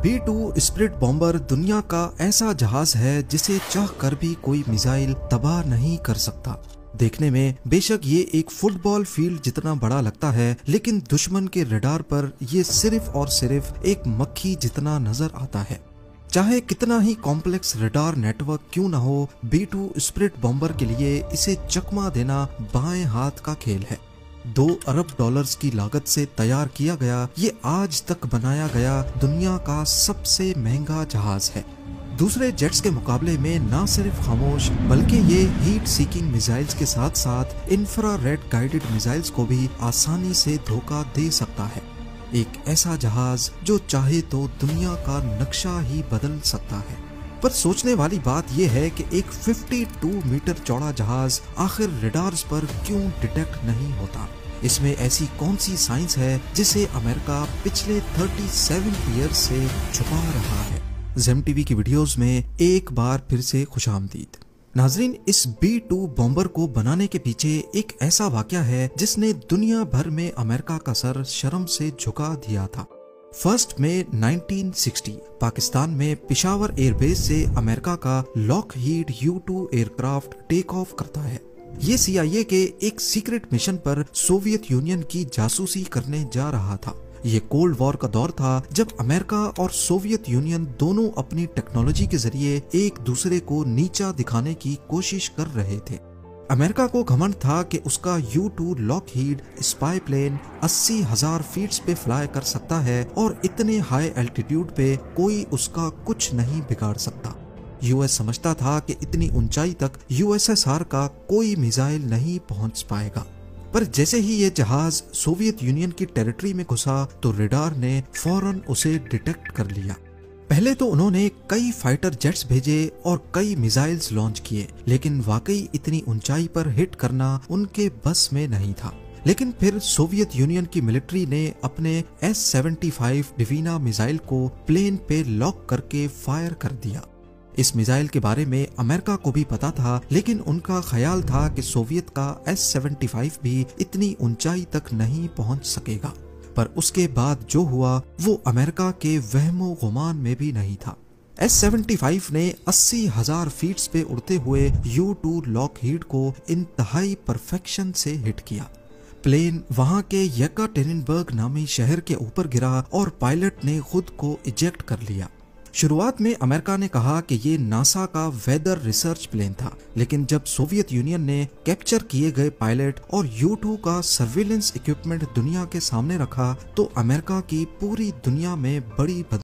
B-2 spirit bomber दुनिया का ऐसा जहाज है जिसे चाह कर भी कोई मिसाइल तबाह नहीं कर सकता। देखने में बेशक ये एक फुटबॉल फील्ड जितना बड़ा लगता है, लेकिन दुश्मन के रडार पर ये सिर्फ और सिर्फ एक मक्खी जितना नजर आता है। चाहे कितना ही कॉम्प्लेक्स रडार नेटवर्क क्यों न हो, B-2 स्पिरिट बॉम्बर के लिए इसे चकमा देना बाएं हाथ का खेल है। 2 अरब डॉलर्स की लागत से तैयार किया गया ये आज तक बनाया गया दुनिया का सबसे महंगा जहाज है। दूसरे जेट्स के मुकाबले में न सिर्फ खामोश बल्कि ये हीट सीकिंग मिसाइल्स के साथ साथ इंफ्रारेड गाइडेड मिसाइल्स को भी आसानी से धोखा दे सकता है। एक ऐसा जहाज जो चाहे तो दुनिया का नक्शा ही बदल सकता है। पर सोचने वाली बात यह है कि एक 52 मीटर चौड़ा जहाज आखिर रडार्स पर क्यों डिटेक्ट नहीं होता। इसमें ऐसी कौन सी साइंस है जिसे अमेरिका पिछले 37 ईयर से छुपा रहा है। ज़ेम टीवी की वीडियोस में एक बार फिर से खुशामदीद। नाजरीन, इस B-2 बॉम्बर को बनाने के पीछे एक ऐसा वाकया है जिसने दुनिया भर में अमेरिका का सर शर्म से झुका दिया था। 1 मई 1960 पाकिस्तान में पिशावर एयरबेस से अमेरिका का Lockheed U-2 aircraft take off करता है। ये CIA के एक सीक्रेट मिशन पर सोवियत यूनियन की जासूसी करने जा रहा था। ये कोल्ड वॉर का दौर था जब अमेरिका और सोवियत यूनियन दोनों अपनी टेक्नोलॉजी के जरिए एक दूसरे को नीचा दिखाने की कोशिश कर रहे थे। अमेरिका को घमंड था कि उसका U-2 Lockheed spy plane 80,000 feet पे फ्लाई कर सकता है और इतने हाई एल्टीट्यूड पे कोई उसका कुछ नहीं बिगाड़ सकता। US समझता था कि इतनी ऊंचाई तक USSR का कोई मिसाइल नहीं पहुंच पाएगा। पर जैसे ही ये जहाज सोवियत यूनियन की टेरिटरी में घुसा तो रडार ने फौरन उसे डिटेक्ट कर लिया। पहले तो उन्होंने कई फाइटर जेट्स भेजे और कई मिसाइल्स लॉन्च किए, लेकिन वाकई इतनी ऊंचाई पर हिट करना उनके बस में नहीं था। लेकिन फिर सोवियत यूनियन की मिलिट्री ने अपने S-75 डिवीना मिसाइल को प्लेन पे लॉक करके फायर कर दिया। इस मिसाइल के बारे में अमेरिका को भी पता था, लेकिन उनका ख्याल था कि सोवियत का S-75 भी इतनी ऊंचाई तक नहीं पहुंच सकेगा। पर उसके बाद जो हुआ वो अमेरिका के वहमो गुमान में भी नहीं था। S-75 ने 80,000 फीट पे उड़ते हुए U-2 लॉकहीड को इंतहाई परफेक्शन से हिट किया। प्लेन वहां के येकाटेरिनबर्ग नामी शहर के ऊपर गिरा और पायलट ने खुद को इजेक्ट कर लिया। शुरुआत में अमेरिका ने कहा कि ये नासा का वेदर रिसर्च प्लेन था, लेकिन जब सोवियत यूनियन ने कैप्चर किए गए पायलट और U-2 का सर्विलेंस इक्विपमेंट दुनिया के सामने रखा तो अमेरिका की पूरी दुनिया में बड़ी